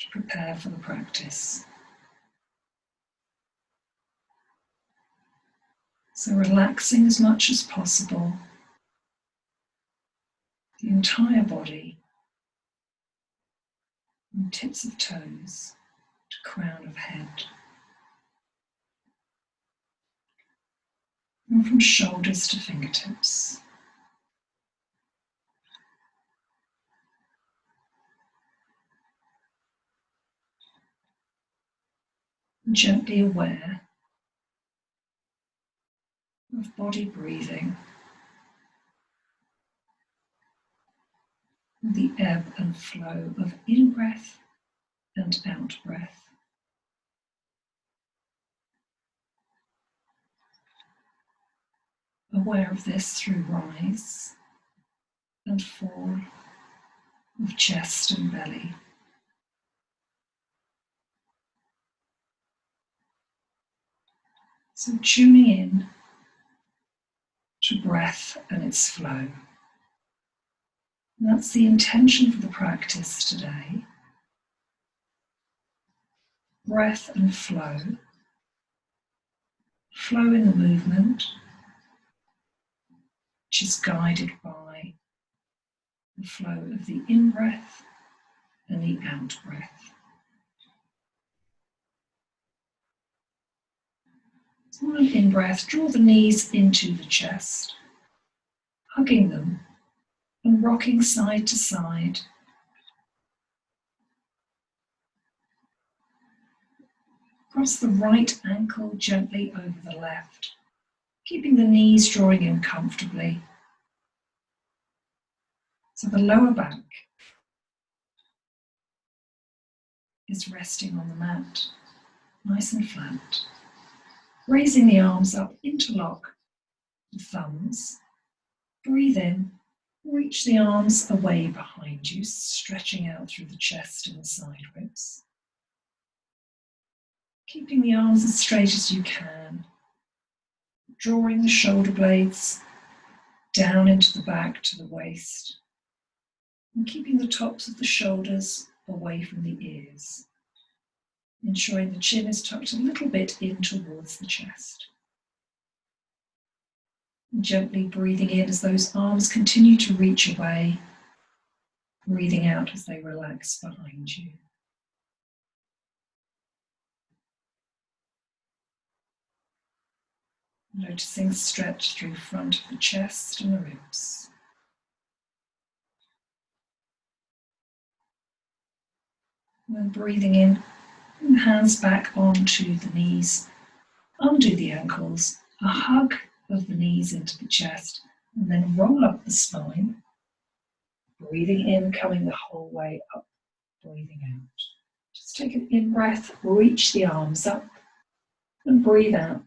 to prepare for the practice. So relaxing as much as possible the entire body, from tips of toes to crown of head, and from shoulders to fingertips. And gently aware of body breathing, the ebb and flow of in-breath and out-breath. Aware of this through rise and fall of chest and belly. So tuning in to breath and its flow. And that's the intention for the practice today. Breath and flow. Flow in the movement, which is guided by the flow of the in-breath and the out-breath. So on an in-breath, draw the knees into the chest, hugging them and rocking side to side. Cross the right ankle gently over the left, keeping the knees drawing in comfortably. So the lower back is resting on the mat, nice and flat. Raising the arms up, interlock the thumbs. Breathe in, reach the arms away behind you, stretching out through the chest and the side ribs. Keeping the arms as straight as you can, drawing the shoulder blades down into the back to the waist, and keeping the tops of the shoulders away from the ears, ensuring the chin is tucked a little bit in towards the chest. And gently breathing in as those arms continue to reach away, breathing out as they relax behind you. Noticing stretch through front of the chest and the ribs. And then breathing in, and hands back onto the knees, undo the ankles, a hug of the knees into the chest, and then roll up the spine. Breathing in, coming the whole way up, breathing out. Just take an in-breath, reach the arms up, and breathe out.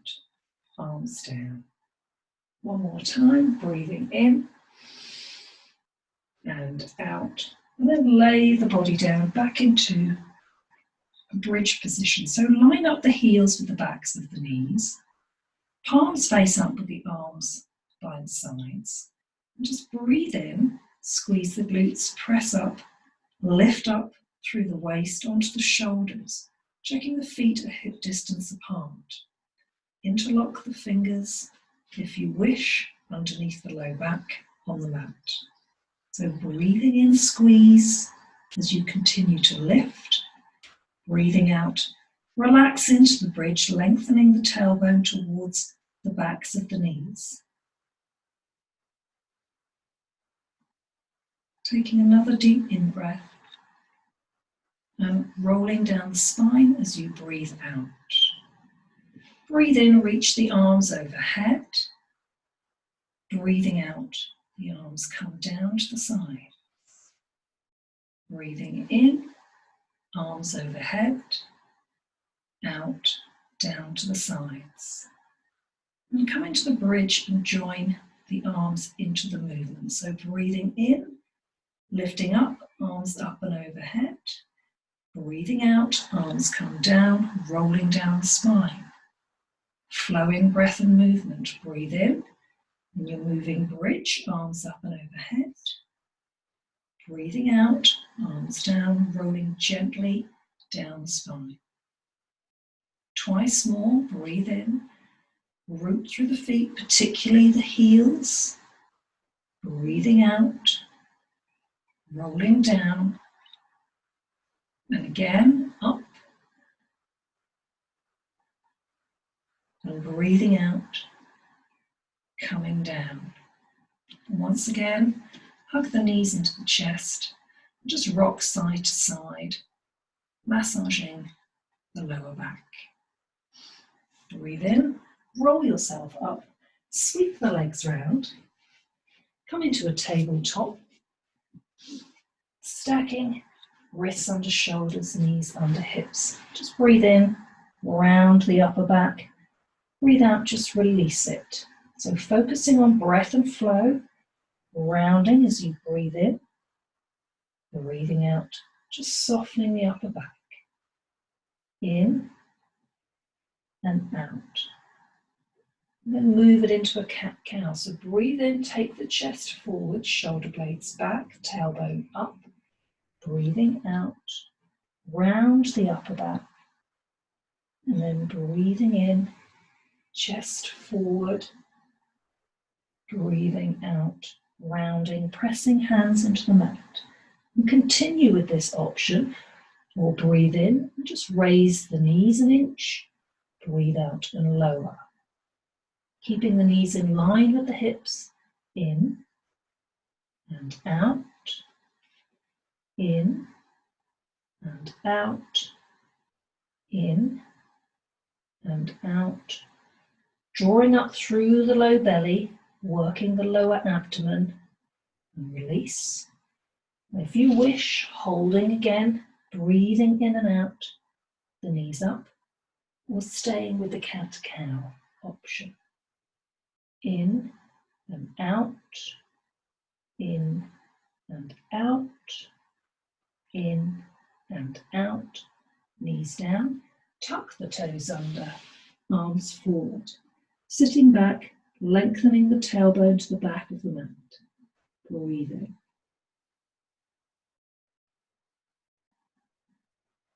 Arms down. One more time, breathing in and out, and then lay the body down back into a bridge position. So line up the heels with the backs of the knees, palms face up with the arms by the sides, and just breathe in, squeeze the glutes, press up, lift up through the waist onto the shoulders, checking the feet a hip distance apart. Interlock the fingers, if you wish, underneath the low back on the mat. So breathing in, squeeze as you continue to lift. Breathing out, relax into the bridge, lengthening the tailbone towards the backs of the knees. Taking another deep in-breath and rolling down the spine as you breathe out. Breathe in, reach the arms overhead. Breathing out, the arms come down to the side. Breathing in, arms overhead, out, down to the sides. And come into the bridge and join the arms into the movement. So breathing in, lifting up, arms up and overhead. Breathing out, arms come down, rolling down the spine. Flowing breath and movement. Breathe in, and you're moving bridge, arms up and overhead. Breathing out, arms down, rolling gently down the spine. Twice more, breathe in, root through the feet, particularly the heels. Breathing out, rolling down, and again up, and breathing out, coming down. And once again, hug the knees into the chest, and just rock side to side, massaging the lower back. Breathe in, roll yourself up, sweep the legs round, come into a tabletop, stacking wrists under shoulders, knees under hips. Just breathe in, round the upper back. Breathe out, just release it. So focusing on breath and flow, rounding as you breathe in, breathing out, just softening the upper back. In and out. And then move it into a cat-cow. So breathe in, take the chest forward, shoulder blades back, tailbone up. Breathing out, round the upper back. And then breathing in, chest forward. Breathing out, rounding, pressing hands into the mat. And continue with this option. Or breathe in and just raise the knees an inch. Breathe out and lower. Keeping the knees in line with the hips, in and out, in and out, in and out. Drawing up through the low belly, working the lower abdomen, and release. And if you wish, holding again, breathing in and out, the knees up, or staying with the cat-cow option. In and out, in and out, in and out, knees down, tuck the toes under, arms forward, sitting back, lengthening the tailbone to the back of the mat, breathing.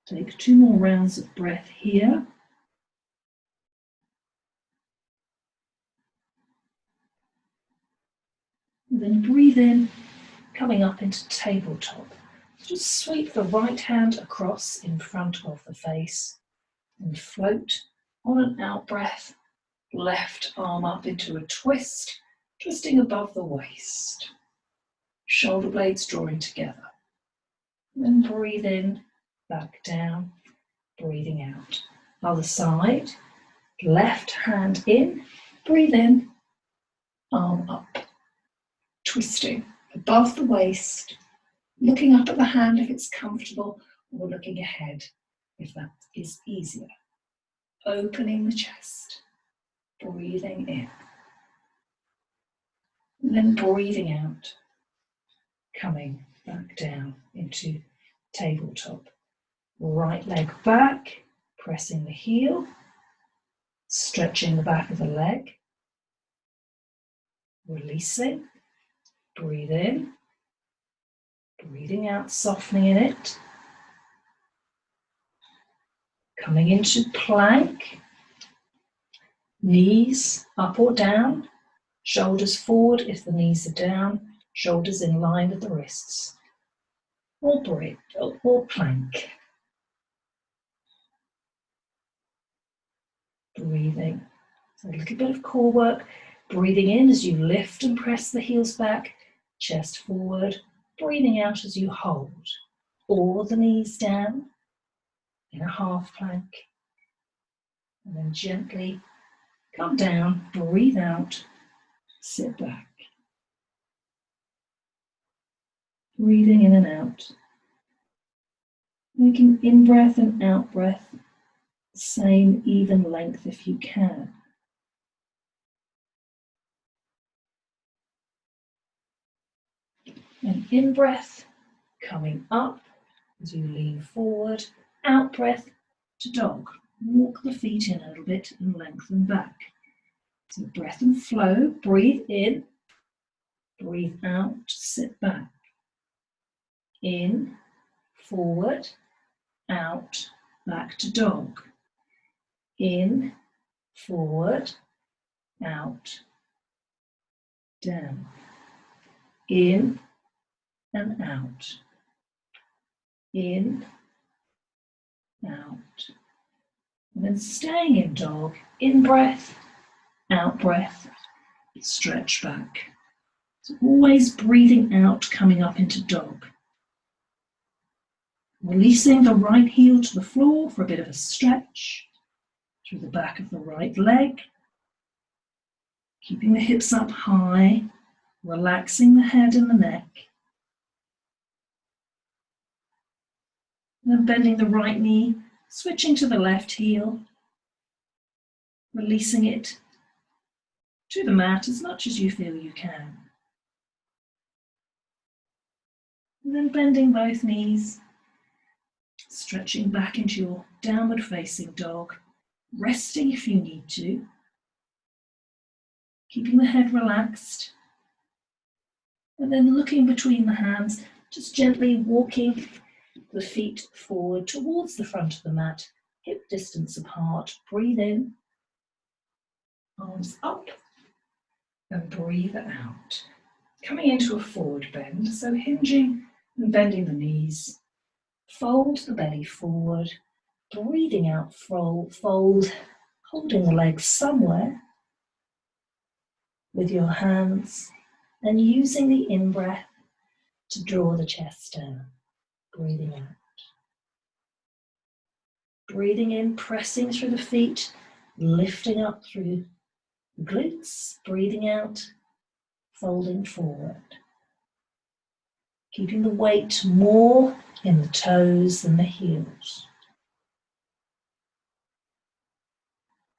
Take 2 more rounds of breath here. And then breathe in, coming up into tabletop. Just sweep the right hand across in front of the face and float on an out breath. Left arm up into a twist, twisting above the waist. Shoulder blades drawing together. Then breathe in, back down, breathing out. Other side, left hand in, breathe in, arm up. Twisting above the waist, looking up at the hand if it's comfortable, or looking ahead if that is easier. Opening the chest, breathing in, and then breathing out, coming back down into tabletop. Right leg back, pressing the heel, stretching the back of the leg, releasing. Breathe in, breathing out, softening in it. Coming into plank, knees up or down, shoulders forward if the knees are down, shoulders in line with the wrists. Or bridge, or plank. Breathing. So a little bit of core work. Breathing in as you lift and press the heels back. Chest forward, breathing out as you hold, or the knees down in a half plank, and then gently come down, breathe out, sit back. Breathing in and out, making in-breath and out-breath the same even length if you can. And in-breath, coming up as you lean forward, out-breath to dog. Walk the feet in a little bit and lengthen back. So breath and flow, breathe in, breathe out, sit back. In, forward, out, back to dog. In, forward, out, down. In and out. In, out. And then staying in dog, in breath, out breath, stretch back. So always breathing out, coming up into dog. Releasing the right heel to the floor for a bit of a stretch through the back of the right leg. Keeping the hips up high, relaxing the head and the neck. And then bending the right knee, switching to the left heel, releasing it to the mat as much as you feel you can. And then bending both knees, stretching back into your downward facing dog, resting if you need to, keeping the head relaxed, and then looking between the hands, just gently walking the feet forward towards the front of the mat, hip distance apart. Breathe in, arms up, and breathe out. Coming into a forward bend, so hinging and bending the knees. Fold the belly forward, breathing out, fold, holding the legs somewhere with your hands and using the in-breath to draw the chest down. Breathing out. Breathing in, pressing through the feet, lifting up through the glutes. Breathing out, folding forward. Keeping the weight more in the toes than the heels.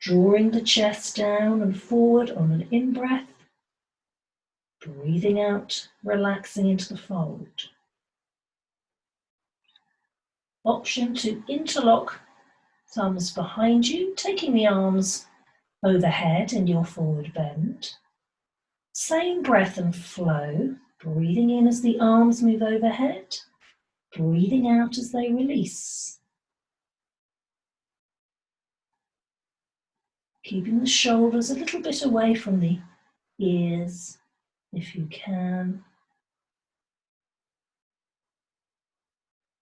Drawing the chest down and forward on an in-breath. Breathing out, relaxing into the fold. Option to interlock thumbs behind you, taking the arms overhead in your forward bend. Same breath and flow, breathing in as the arms move overhead, breathing out as they release. Keeping the shoulders a little bit away from the ears if you can.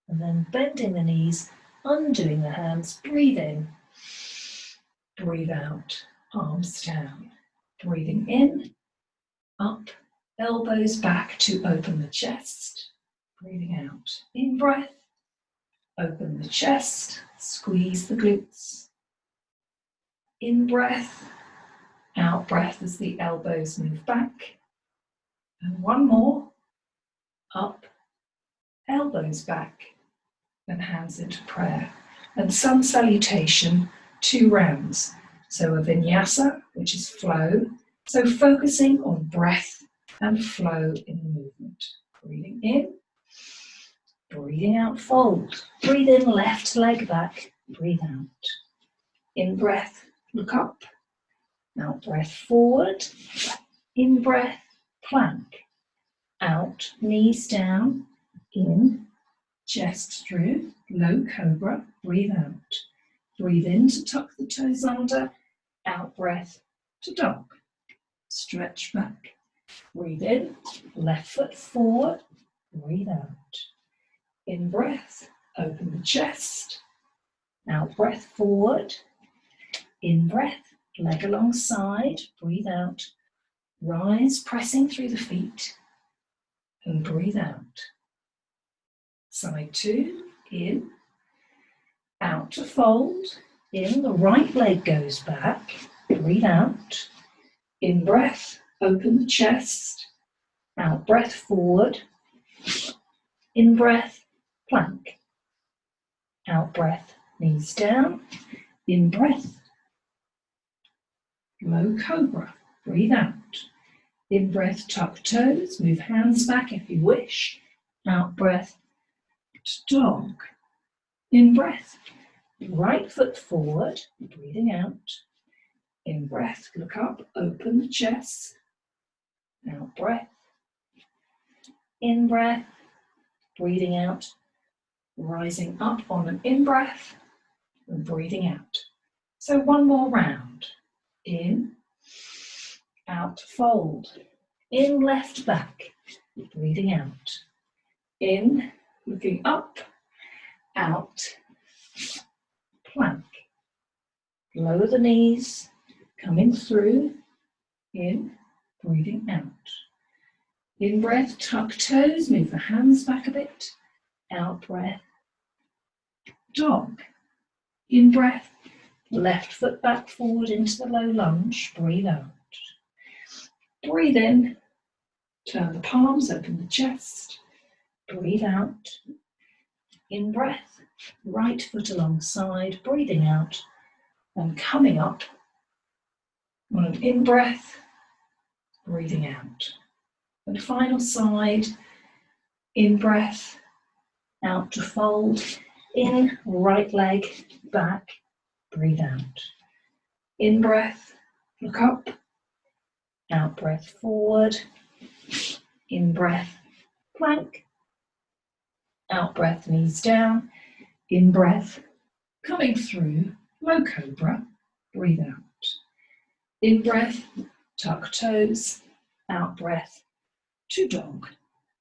And then bending the knees, undoing the hands, breathe in, breathe out, arms down. Breathing in, up, elbows back to open the chest. Breathing out, in breath, open the chest, squeeze the glutes. In breath, out breath as the elbows move back. And one more, up, elbows back, and hands into prayer. And sun salutation, 2 rounds. So a vinyasa, which is flow. So focusing on breath and flow in the movement. Breathing in, breathing out, fold. Breathe in, left leg back, breathe out. In breath, look up. Out breath, forward. In breath, plank. Out, knees down. In, chest through, low cobra, breathe out. Breathe in to tuck the toes under, out breath to dog. Stretch back. Breathe in, left foot forward, breathe out. In breath, open the chest, out breath forward. In breath, leg alongside, breathe out. Rise, pressing through the feet, and breathe out. Side 2, in, out to fold, in, the right leg goes back, breathe out, in breath, open the chest, out breath forward, in breath, plank, out breath, knees down, in breath, low cobra, breathe out, in breath, tuck toes, move hands back if you wish, out breath, to dog. In breath, right foot forward, breathing out. In breath, look up, open the chest. Out breath. In breath, breathing out. rising up on an in-breath and breathing out. So one more round. In, out, fold. In, left back, breathing out. In, looking up, out, plank. Lower the knees, coming through, in, breathing out. In breath, tuck toes, move the hands back a bit. Out breath, dog. In breath, left foot back forward into the low lunge, breathe out. Breathe in, turn the palms, open the chest, breathe out. In breath, right foot alongside, breathing out and coming up on an in breath, breathing out. And final side, in breath, out to fold, in, right leg, back, breathe out. In breath, look up, out breath forward, in breath, plank, out breath, knees down, in breath, coming through, low cobra, breathe out. In breath, tuck toes, out breath, to dog,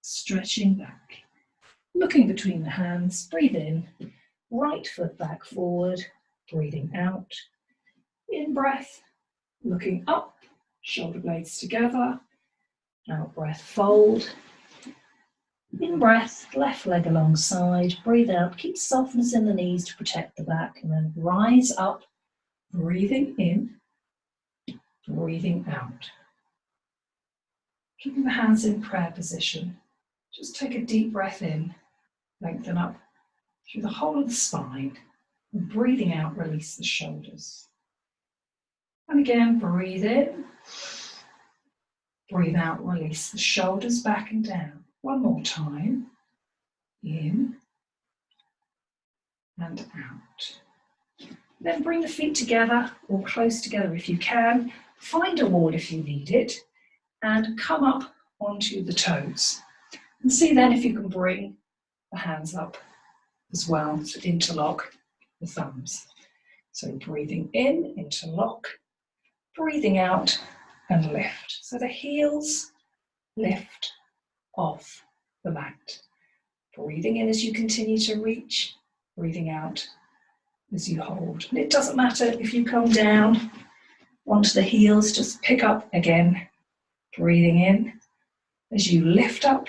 stretching back. Looking between the hands, breathe in, right foot back forward, breathing out. In breath, looking up, shoulder blades together, out breath, fold. In breath, left leg alongside, breathe out, keep softness in the knees to protect the back, and then rise up, breathing in, breathing out. Keeping the hands in prayer position, just take a deep breath in, lengthen up through the whole of the spine, and breathing out, release the shoulders. And again, breathe in, breathe out, release the shoulders back and down. One more time, in and out. Then bring the feet together or close together if you can. Find a wall if you need it, and come up onto the toes. And see then if you can bring the hands up as well to interlock the thumbs. So breathing in, interlock, breathing out and lift. So the heels lift off the mat. Breathing in as you continue to reach, breathing out as you hold. And it doesn't matter if you come down onto the heels, just pick up again, breathing in as you lift up,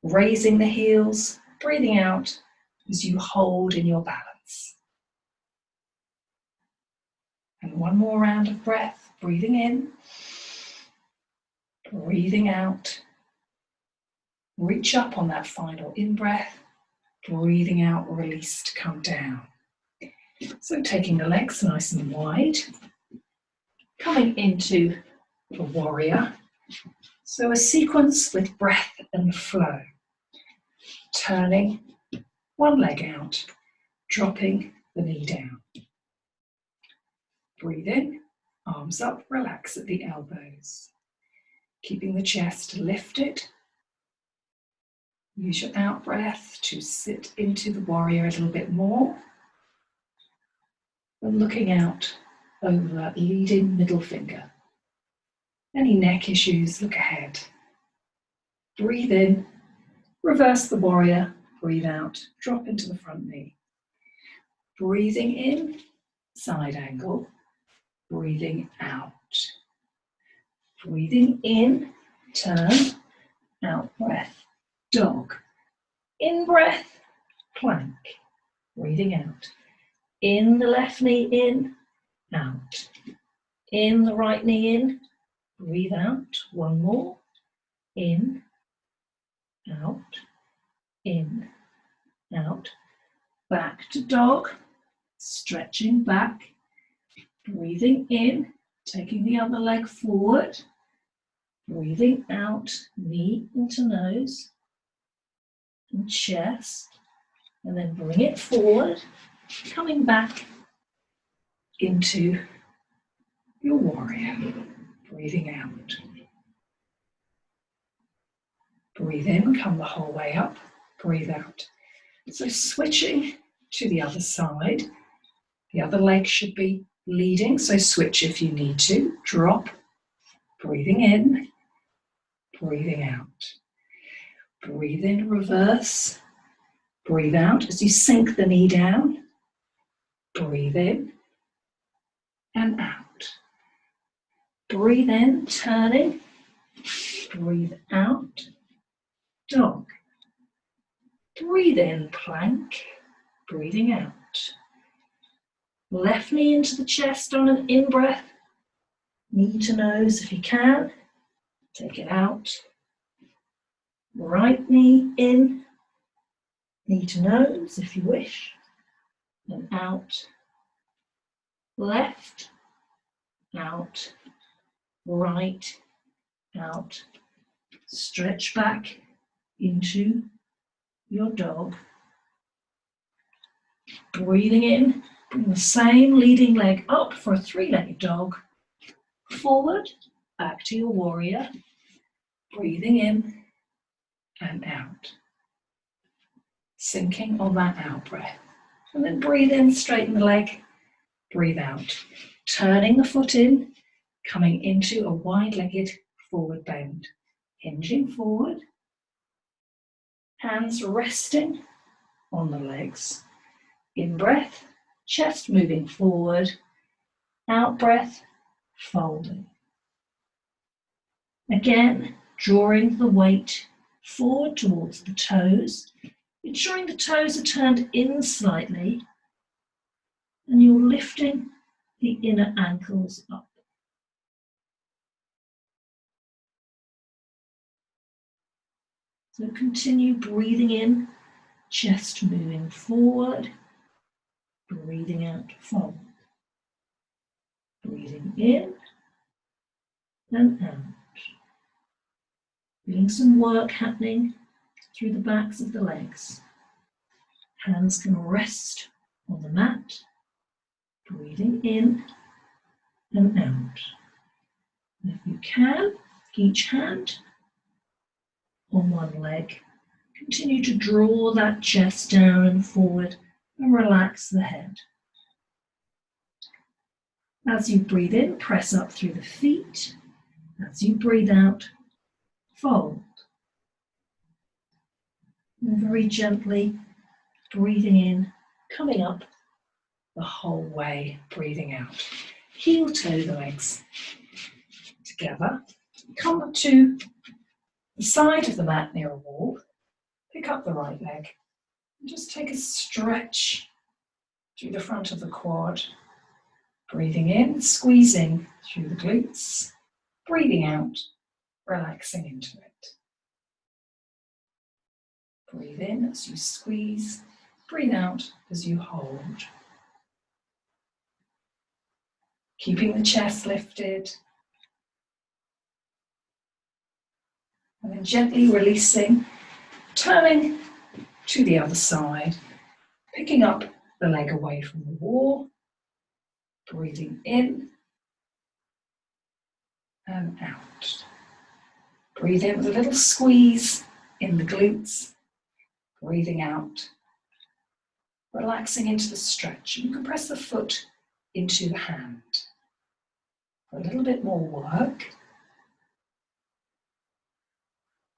raising the heels, breathing out as you hold in your balance. And one more round of breath, breathing in, breathing out. Reach up on that final in-breath, breathing out, release to come down. So taking the legs nice and wide, coming into the warrior. So a sequence with breath and flow. Turning one leg out, dropping the knee down. Breathe in, arms up, relax at the elbows. Keeping the chest lifted. Use your out breath to sit into the warrior a little bit more. And looking out over that leading middle finger. Any neck issues, look ahead. Breathe in, reverse the warrior, breathe out, drop into the front knee. Breathing in, side angle, breathing out. Breathing in, turn, out breath, dog. In breath, plank, breathing out. In the left knee in, out. In the right knee in, breathe out. One more. In, out, in, out. Back to dog, stretching back. Breathing in, taking the other leg forward. Breathing out, knee into nose and chest. And then bring it forward, coming back into your warrior. Breathing out. Breathe in, come the whole way up. Breathe out. So switching to the other side, the other leg should be leading, so switch if you need to. Drop, breathing in, breathing out. Breathe in, reverse. Breathe out as you sink the knee down. Breathe in and out. Breathe in, turning. Breathe out, dog. Breathe in, plank. Breathing out. Left knee into the chest on an in-breath. Knee to nose if you can. Take it out. Right knee in. Knee to nose if you wish. And out. Left. Out. Right. Out. Stretch back into your dog. Breathing in. Bring the same leading leg up for a three-legged dog. Forward, back to your warrior. Breathing in and out. Sinking on that out breath. And then breathe in, straighten the leg. Breathe out. Turning the foot in, coming into a wide-legged forward bend. Hinging forward. Hands resting on the legs. In breath, chest moving forward. Out breath, folding. Again, drawing the weight forward towards the toes, ensuring the toes are turned in slightly, and you're lifting the inner ankles up. So continue breathing in, chest moving forward, breathing out, fold. Breathing in and out. Feeling some work happening through the backs of the legs. Hands can rest on the mat. Breathing in and out. And if you can, each hand on one leg. Continue to draw that chest down and forward and relax the head. As you breathe in, press up through the feet. As you breathe out, fold. And very gently breathing in, coming up the whole way, breathing out. Heel toe the legs together. Come up to the side of the mat near a wall. Pick up the right leg and just take a stretch through the front of the quad. Breathing in, squeezing through the glutes. Breathing out, relaxing into it. Breathe in as you squeeze. Breathe out as you hold. Keeping the chest lifted. And then gently releasing, turning to the other side, picking up the leg away from the wall, breathing in and out. Breathe in with a little squeeze in the glutes, breathing out, relaxing into the stretch. You can press the foot into the hand. For a little bit more work,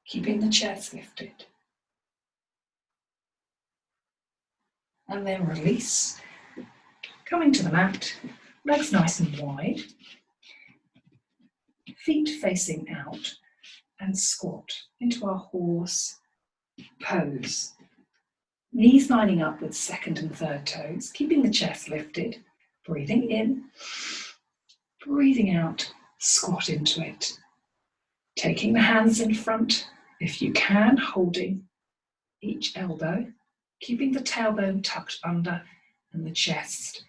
keeping the chest lifted. And then release, coming to the mat, legs nice and wide, feet facing out, and squat into our horse pose. Knees lining up with second and third toes, keeping the chest lifted, breathing in, breathing out, squat into it. Taking the hands in front, if you can, holding each elbow, keeping the tailbone tucked under and the chest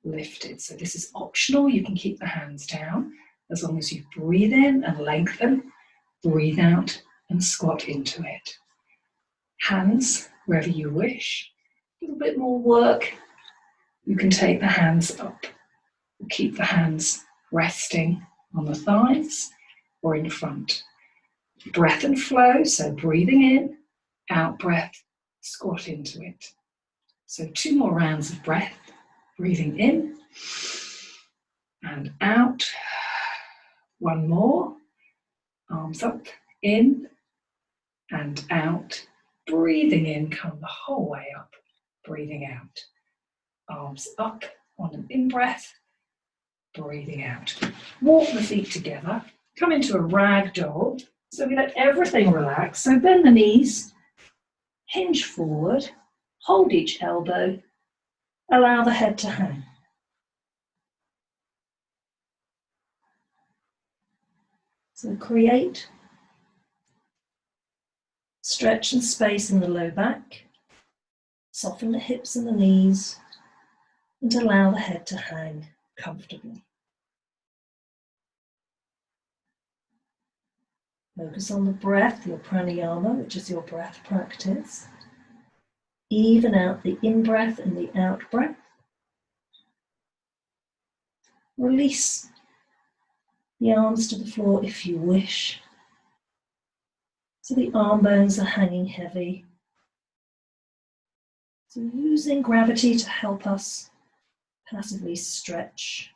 lifted. So this is optional, you can keep the hands down as long as you breathe in and lengthen, breathe out and squat into it. Hands wherever you wish. A little bit more work, you can take the hands up. Keep the hands resting on the thighs or in front. Breath and flow, so breathing in, out breath, squat into it. So 2 more rounds of breath, breathing in and out. 1 more, arms up, in and out. Breathing in, come the whole way up, breathing out. Arms up on an in-breath, breathing out. Walk the feet together, come into a rag doll. So we let everything relax. So bend the knees, hinge forward, hold each elbow, allow the head to hang. So create stretch and space in the low back, soften the hips and the knees, and allow the head to hang comfortably. Focus on the breath, your pranayama, which is your breath practice. Even out the in-breath and the out-breath. Release the arms to the floor if you wish. So the arm bones are hanging heavy. So using gravity to help us passively stretch.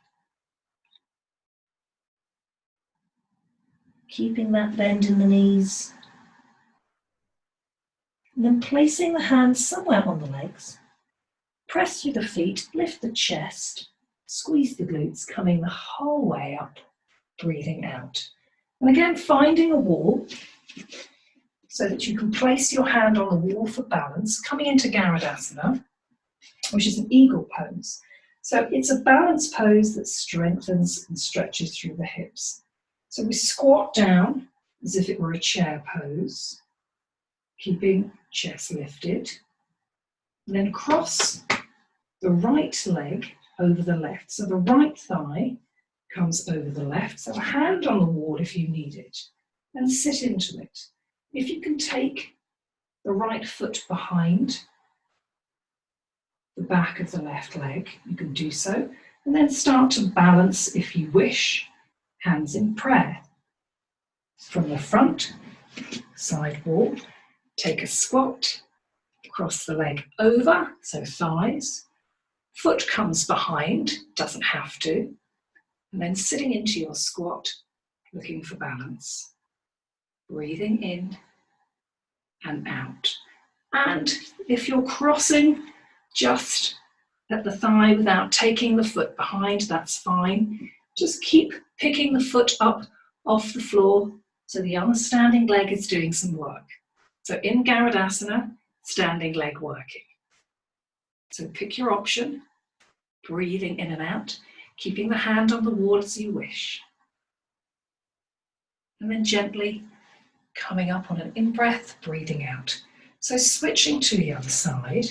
Keeping that bend in the knees. And then placing the hands somewhere on the legs. Press through the feet, lift the chest, squeeze the glutes, coming the whole way up, breathing out. And again, finding a wall so that you can place your hand on the wall for balance, coming into Garudasana, which is an eagle pose. So it's a balance pose that strengthens and stretches through the hips. So we squat down as if it were a chair pose, keeping chest lifted, and then cross the right leg over the left. So the right thigh comes over the left. So a hand on the wall if you need it, and sit into it. If you can take the right foot behind the back of the left leg, you can do so, and then start to balance if you wish, hands in prayer. From the front, side wall, take a squat, cross the leg over, so thighs, foot comes behind, doesn't have to, and then sitting into your squat, looking for balance. Breathing in and out. And if you're crossing just at the thigh without taking the foot behind, that's fine. Just keep picking the foot up off the floor so the other standing leg is doing some work. So in Garudasana, standing leg working. So pick your option, breathing in and out, keeping the hand on the wall as you wish. And then gently coming up on an in-breath, breathing out. So switching to the other side,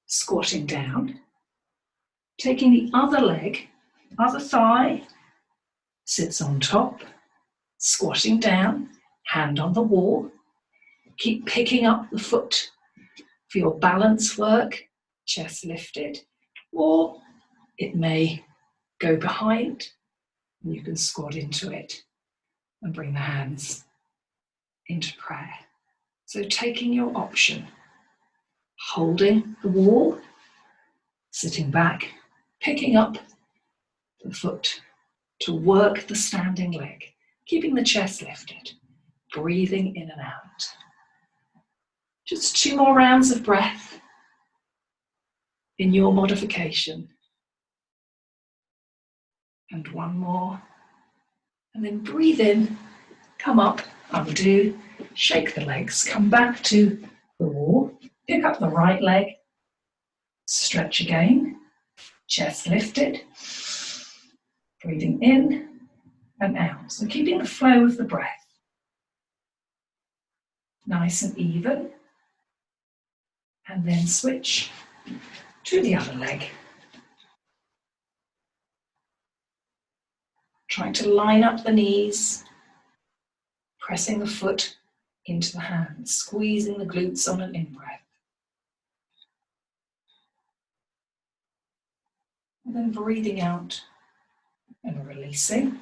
squatting down, taking the other leg, other thigh sits on top, squatting down, hand on the wall. Keep picking up the foot for your balance work, chest lifted, or it may go behind and you can squat into it and bring the hands into prayer. So taking your option, holding the wall, sitting back, picking up the foot to work the standing leg, keeping the chest lifted, breathing in and out. Just 2 more rounds of breath in your modification. And 1 more. And then breathe in, come up, undo, shake the legs, come back to the wall, pick up the right leg, stretch again, chest lifted, breathing in and out. So keeping the flow of the breath nice and even. And then switch to the other leg. Trying to line up the knees, pressing the foot into the hands, squeezing the glutes on an in-breath. And then breathing out and releasing.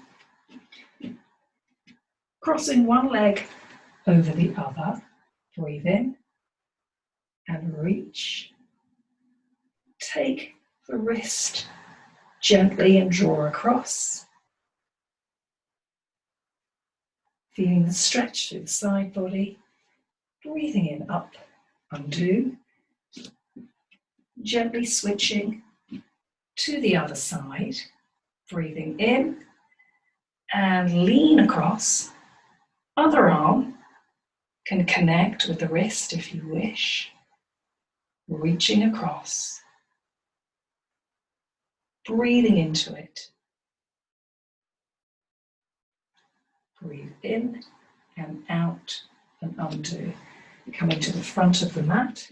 Crossing one leg over the other, breathe in and reach. Take the wrist gently and draw across. Feeling the stretch through the side body. Breathing in, up, undo. Gently switching to the other side. Breathing in and lean across. Other arm can connect with the wrist if you wish. Reaching across. Breathing into it. Breathe in and out and undo. Coming to the front of the mat.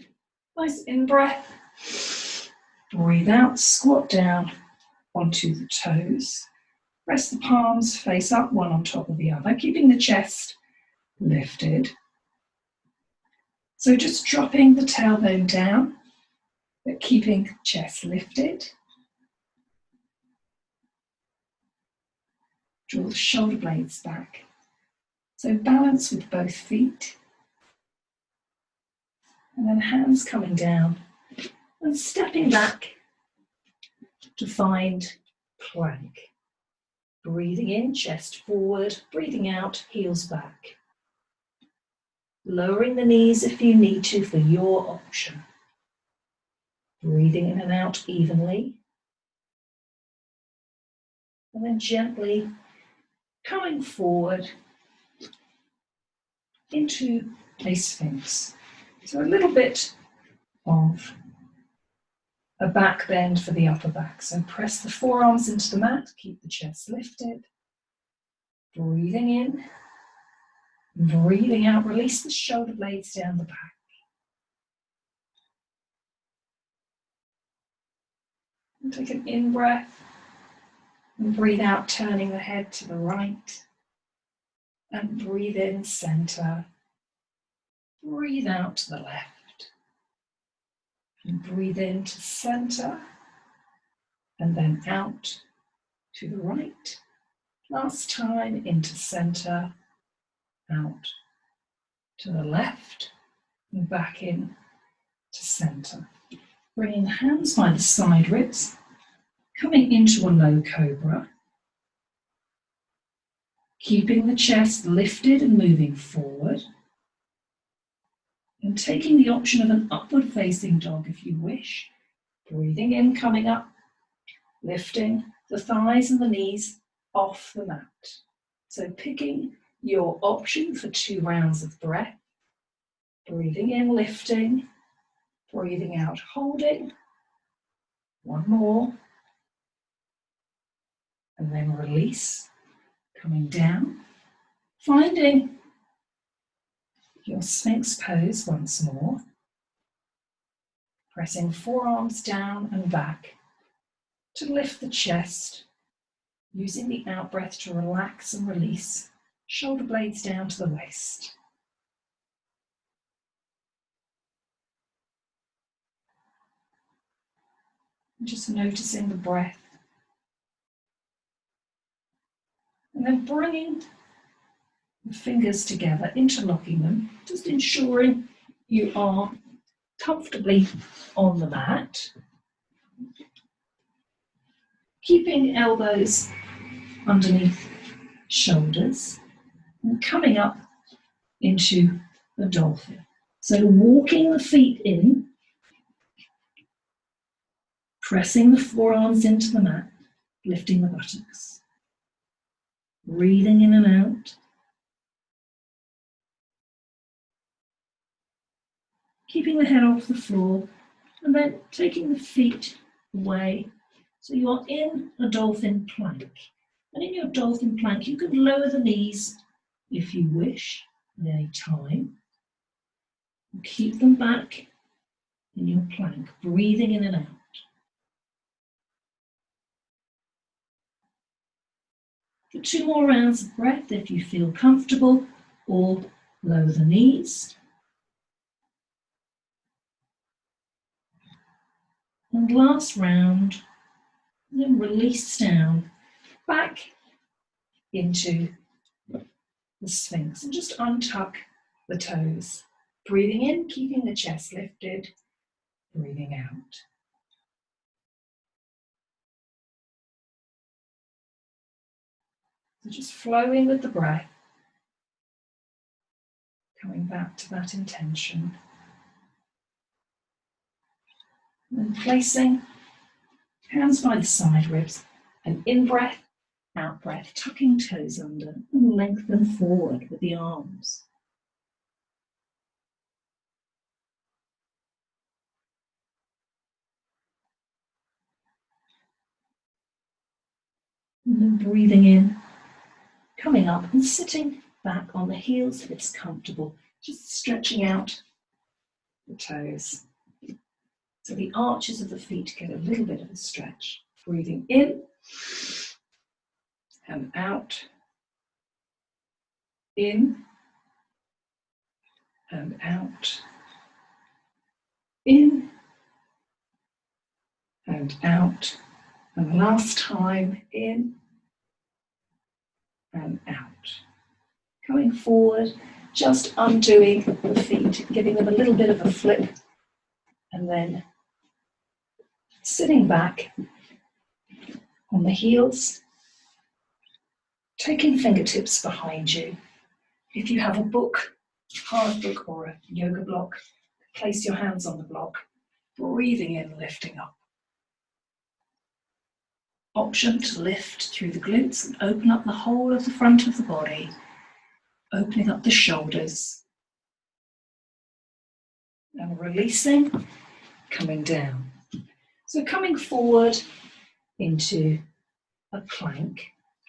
Nice in-breath. Breathe out, squat down onto the toes. Press the palms face up, one on top of the other, keeping the chest lifted. So just dropping the tailbone down, but keeping the chest lifted. Draw the shoulder blades back. So balance with both feet. And then hands coming down and stepping back to find plank. Breathing in, chest forward, breathing out, heels back. Lowering the knees if you need to for your option. Breathing in and out evenly. And then gently coming forward into a sphinx. So a little bit of a back bend for the upper back. So press the forearms into the mat, keep the chest lifted. Breathing in, breathing out, release the shoulder blades down the back. And take an in-breath and breathe out, turning the head to the right. And breathe in, center. Breathe out to the left. And breathe in to center. And then out to the right. Last time, into center, out to the left, and back in to center. Bringing the hands by the side ribs, coming into a low cobra. Keeping the chest lifted and moving forward. And taking the option of an upward facing dog if you wish. Breathing in, coming up, lifting the thighs and the knees off the mat. So picking your option for 2 rounds of breath. Breathing in, lifting. Breathing out, holding. 1 more. And then release. Coming down. Finding your Sphinx pose once more. Pressing forearms down and back to lift the chest. Using the out-breath to relax and release. Shoulder blades down to the waist. And just noticing the breath. And then bringing the fingers together, interlocking them, just ensuring you are comfortably on the mat. Keeping elbows underneath shoulders and coming up into the dolphin. So walking the feet in, pressing the forearms into the mat, lifting the buttocks. Breathing in and out. Keeping the head off the floor and then taking the feet away. So you're in a dolphin plank. And in your dolphin plank, you can lower the knees if you wish at any time. And keep them back in your plank, breathing in and out. For 2 more rounds of breath if you feel comfortable, or lower the knees. And last round, then release down, back into the Sphinx. And just untuck the toes. Breathing in, keeping the chest lifted, breathing out. So just flowing with the breath, coming back to that intention. And placing hands by the side ribs, and in-breath, out-breath, tucking toes under and lengthen forward with the arms. And then breathing in, coming up and sitting back on the heels if it's comfortable, just stretching out the toes. So the arches of the feet get a little bit of a stretch. Breathing in and out, in and out, in and out, and last time, in and out. Coming forward, just undoing the feet, giving them a little bit of a flip, and then sitting back on the heels, taking fingertips behind you. If you have a book, hard book or a yoga block, place your hands on the block, breathing in, lifting up. Option to lift through the glutes and open up the whole of the front of the body, opening up the shoulders and releasing, coming down. So coming forward into a plank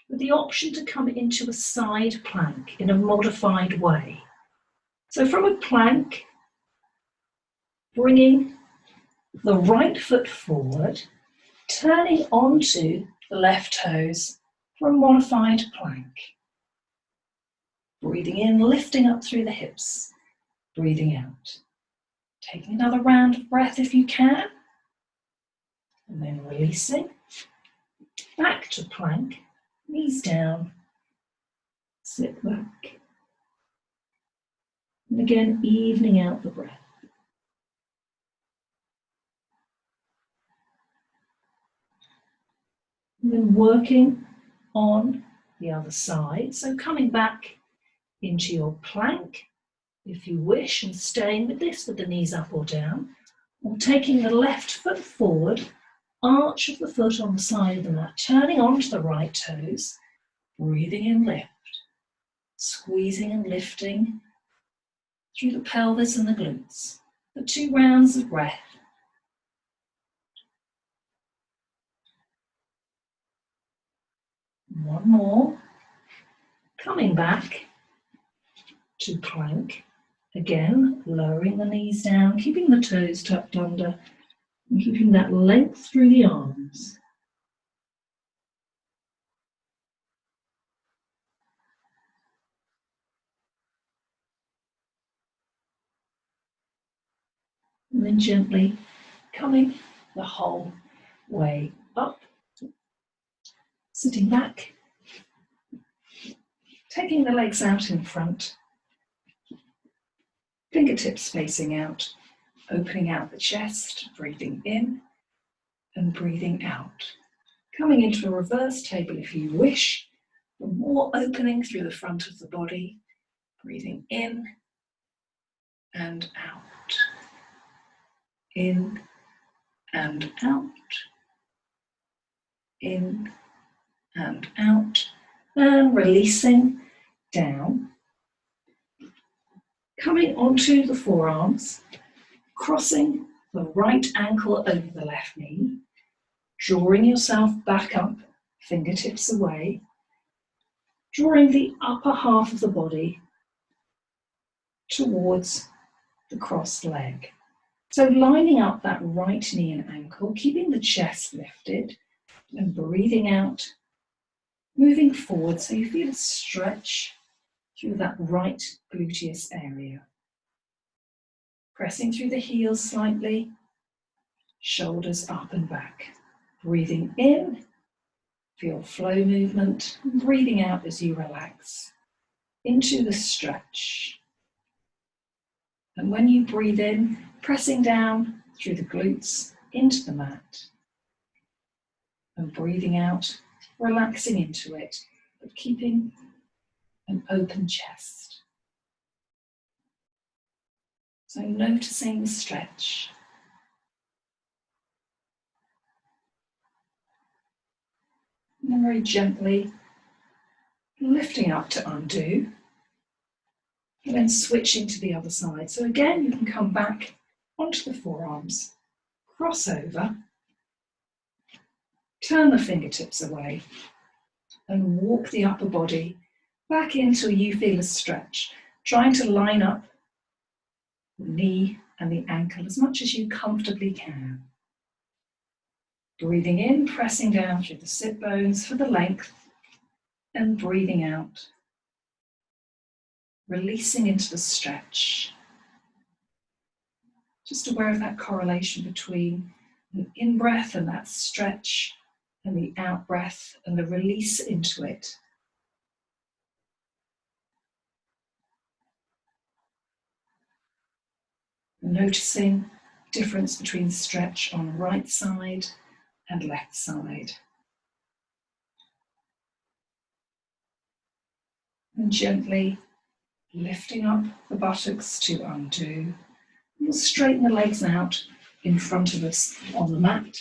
with the option to come into a side plank in a modified way. So from a plank, bringing the right foot forward, turning onto the left toes for a modified plank. Breathing in, lifting up through the hips, breathing out. Taking another round of breath if you can, and then releasing. Back to plank, knees down, sit back. And again, evening out the breath. And then working on the other side. So coming back into your plank, if you wish, and staying with this with the knees up or down, or taking the left foot forward, arch of the foot on the side of the mat, turning onto the right toes, breathing in, lift, squeezing and lifting through the pelvis and the glutes. For 2 rounds of breath. One more. Coming back to plank. Again, lowering the knees down, keeping the toes tucked under, and keeping that length through the arms. And then gently coming the whole way up, sitting back, taking the legs out in front, fingertips facing out, opening out the chest, breathing in and breathing out. Coming into a reverse table if you wish, for more opening through the front of the body, breathing in and out, in and out, in and out, and releasing down. Coming onto the forearms, crossing the right ankle over the left knee, drawing yourself back up, fingertips away, drawing the upper half of the body towards the crossed leg. So lining up that right knee and ankle, keeping the chest lifted and breathing out, moving forward so you feel a stretch through that right gluteus area. Pressing through the heels slightly, shoulders up and back. Breathing in, feel flow movement, breathing out as you relax into the stretch. And when you breathe in, pressing down through the glutes into the mat. And breathing out, relaxing into it, but keeping an open chest. So noticing the stretch. And then very gently lifting up to undo. And then switching to the other side. So again, you can come back onto the forearms, cross over, turn the fingertips away, and walk the upper body back until you feel a stretch, trying to line up the knee and the ankle as much as you comfortably can. Breathing in, pressing down through the sit bones for the length, and breathing out, releasing into the stretch. Just aware of that correlation between the in-breath and that stretch and the out-breath and the release into it. Noticing difference between stretch on right side and left side. And gently lifting up the buttocks to undo. We'll straighten the legs out in front of us on the mat.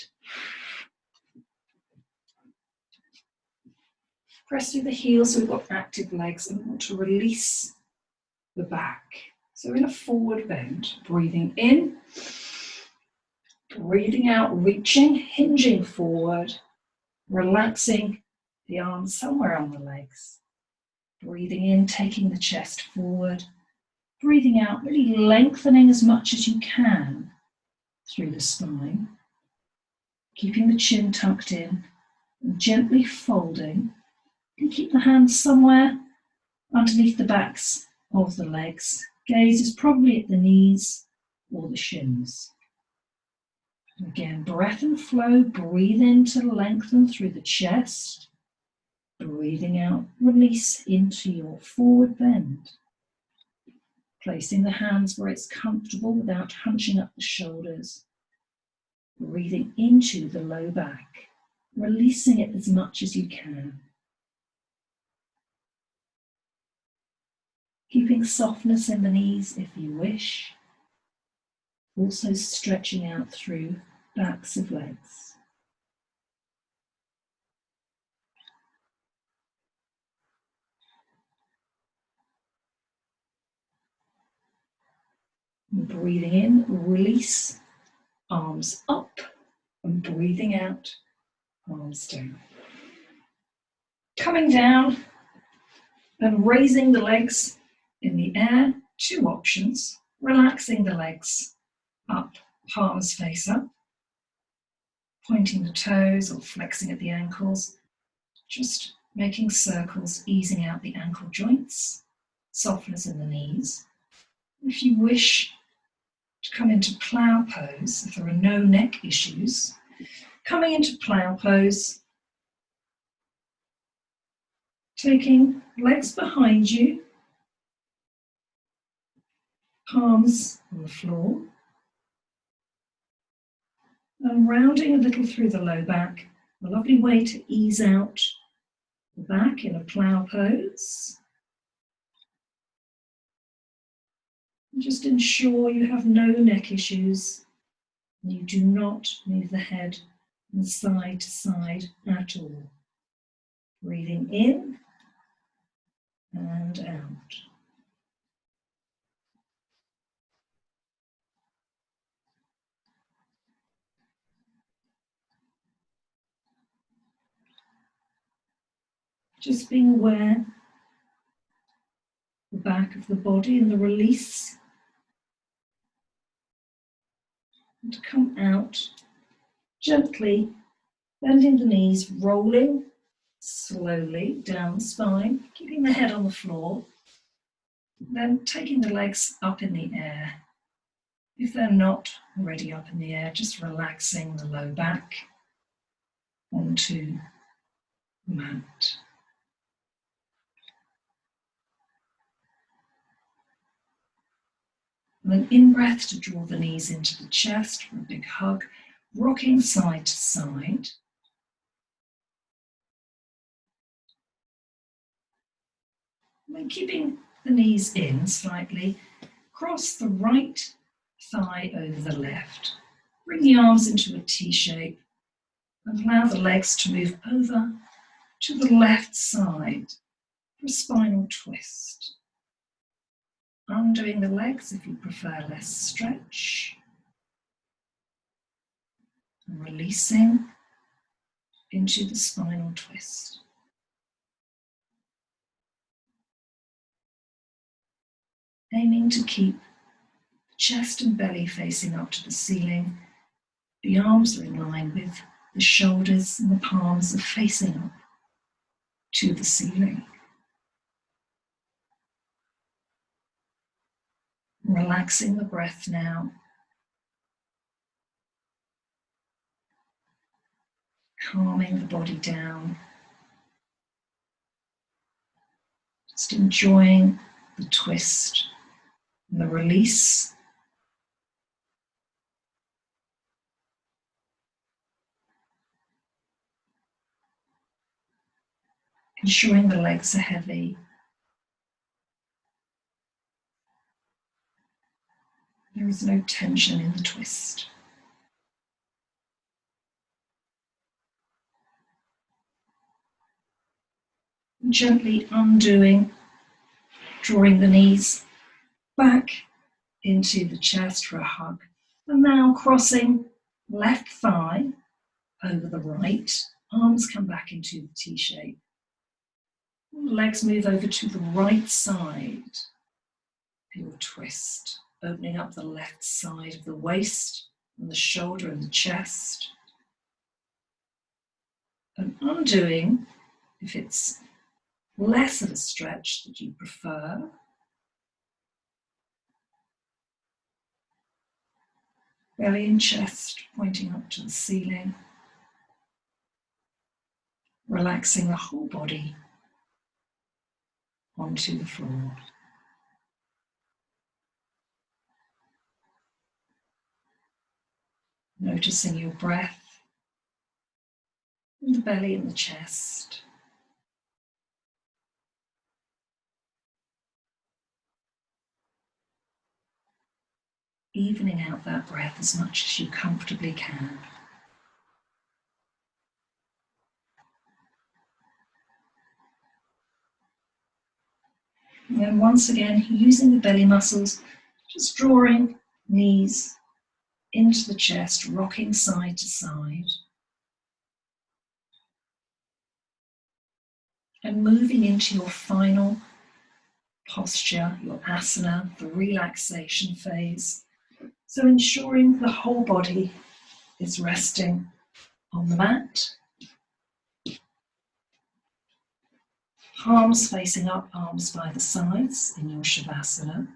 Press through the heels so we've got active legs, and we want to release the back. So in a forward bend, breathing in, breathing out, reaching, hinging forward, relaxing the arms somewhere on the legs. Breathing in, taking the chest forward. Breathing out, really lengthening as much as you can through the spine. Keeping the chin tucked in, and gently folding. You can keep the hands somewhere underneath the backs of the legs. Gaze is probably at the knees or the shins. Again, breath and flow. Breathe in to lengthen through the chest. Breathing out, release into your forward bend. Placing the hands where it's comfortable without hunching up the shoulders. Breathing into the low back, releasing it as much as you can. Keeping softness in the knees if you wish. Also stretching out through backs of legs. And breathing in, release, arms up, and breathing out, arms down. Coming down and raising the legs in the air, two options. Relaxing the legs up, palms face up, pointing the toes or flexing at the ankles, just making circles, easing out the ankle joints, softness in the knees. If you wish to come into plow pose, if there are no neck issues, coming into plow pose, taking legs behind you, palms on the floor, and rounding a little through the low back, a lovely way to ease out the back in a plow pose. And just ensure you have no neck issues and you do not move the head from side to side at all. Breathing in and out. Just being aware of the back of the body and the release. And to come out gently, bending the knees, rolling slowly down the spine, keeping the head on the floor, then taking the legs up in the air. If they're not already up in the air, just relaxing the low back onto the mat. And an in-breath to draw the knees into the chest for a big hug, rocking side to side. And then keeping the knees in slightly, cross the right thigh over the left. Bring the arms into a T shape and allow the legs to move over to the left side for a spinal twist. Undoing the legs if you prefer less stretch. And releasing into the spinal twist. Aiming to keep the chest and belly facing up to the ceiling. The arms are in line with the shoulders and the palms are facing up to the ceiling. Relaxing the breath now. Calming the body down. Just enjoying the twist and the release. Ensuring the legs are heavy. There is no tension in the twist. And gently undoing, drawing the knees back into the chest for a hug. And now crossing left thigh over the right. Arms come back into the T shape. Legs move over to the right side. Your twist, opening up the left side of the waist and the shoulder and the chest. And undoing, if it's less of a stretch that you prefer. Belly and chest pointing up to the ceiling. Relaxing the whole body onto the floor. Noticing your breath in the belly and the chest. Evening out that breath as much as you comfortably can. And then once again, using the belly muscles, just drawing knees into the chest, rocking side to side. And moving into your final posture, your asana, the relaxation phase. So ensuring the whole body is resting on the mat. Palms facing up, arms by the sides in your Shavasana.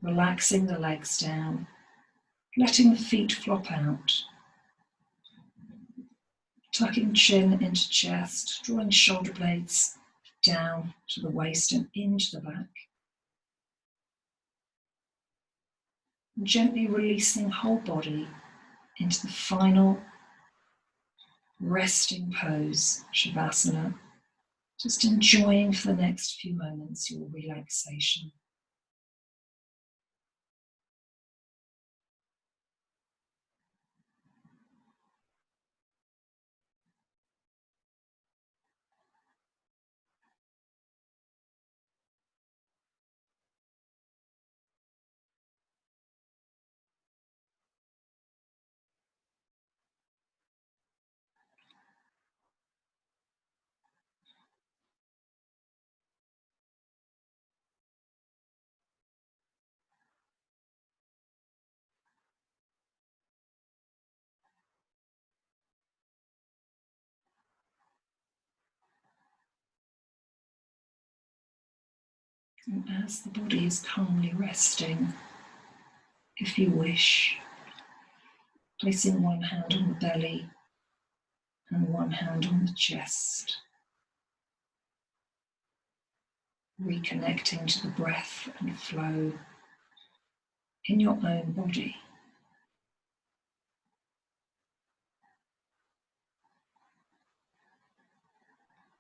Relaxing the legs down, letting the feet flop out. Tucking chin into chest, drawing shoulder blades down to the waist and into the back. And gently releasing whole body into the final resting pose, Shavasana. Just enjoying for the next few moments your relaxation. And as the body is calmly resting, if you wish, placing one hand on the belly and one hand on the chest. reconnecting to the breath and flow in your own body.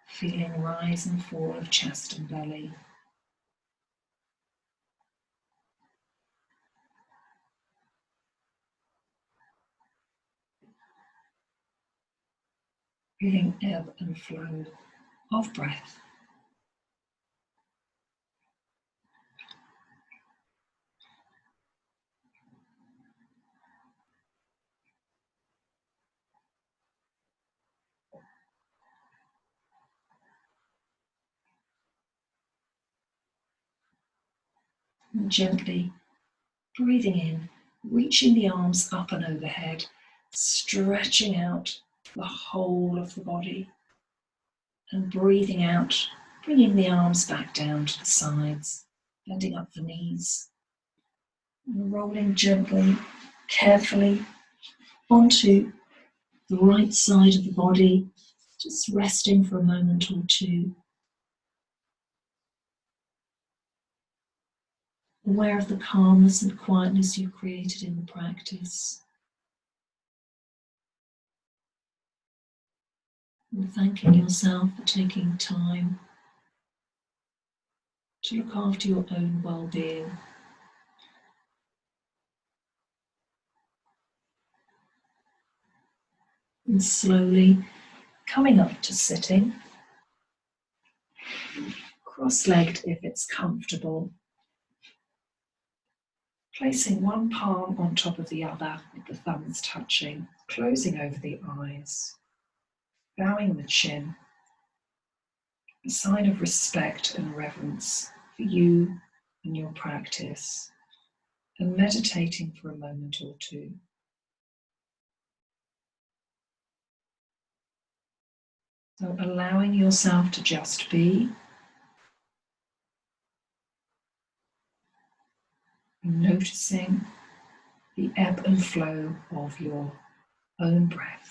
Feeling rise and fall of chest and belly. Feeling ebb and flow of breath. And gently breathing in, reaching the arms up and overhead, stretching out the whole of the body. And breathing out, bringing the arms back down to the sides, bending up the knees. And rolling gently, carefully onto the right side of the body, just resting for a moment or two. Aware of the calmness and quietness you've created in the practice. And thanking yourself for taking time to look after your own well-being. And slowly coming up to sitting, cross-legged if it's comfortable. Placing one palm on top of the other with the thumbs touching, closing over the eyes, bowing the chin, a sign of respect and reverence for you and your practice, and meditating for a moment or two. So allowing yourself to just be, noticing the ebb and flow of your own breath.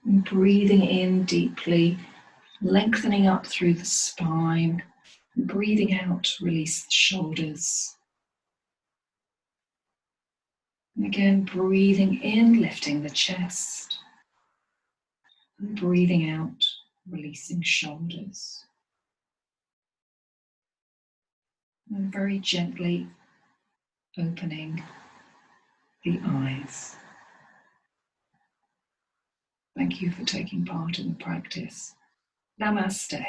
And breathing in deeply, lengthening up through the spine. And breathing out, release the shoulders. And again, breathing in, lifting the chest. And breathing out, releasing shoulders. And very gently opening the eyes. Thank you for taking part in the practice. Namaste.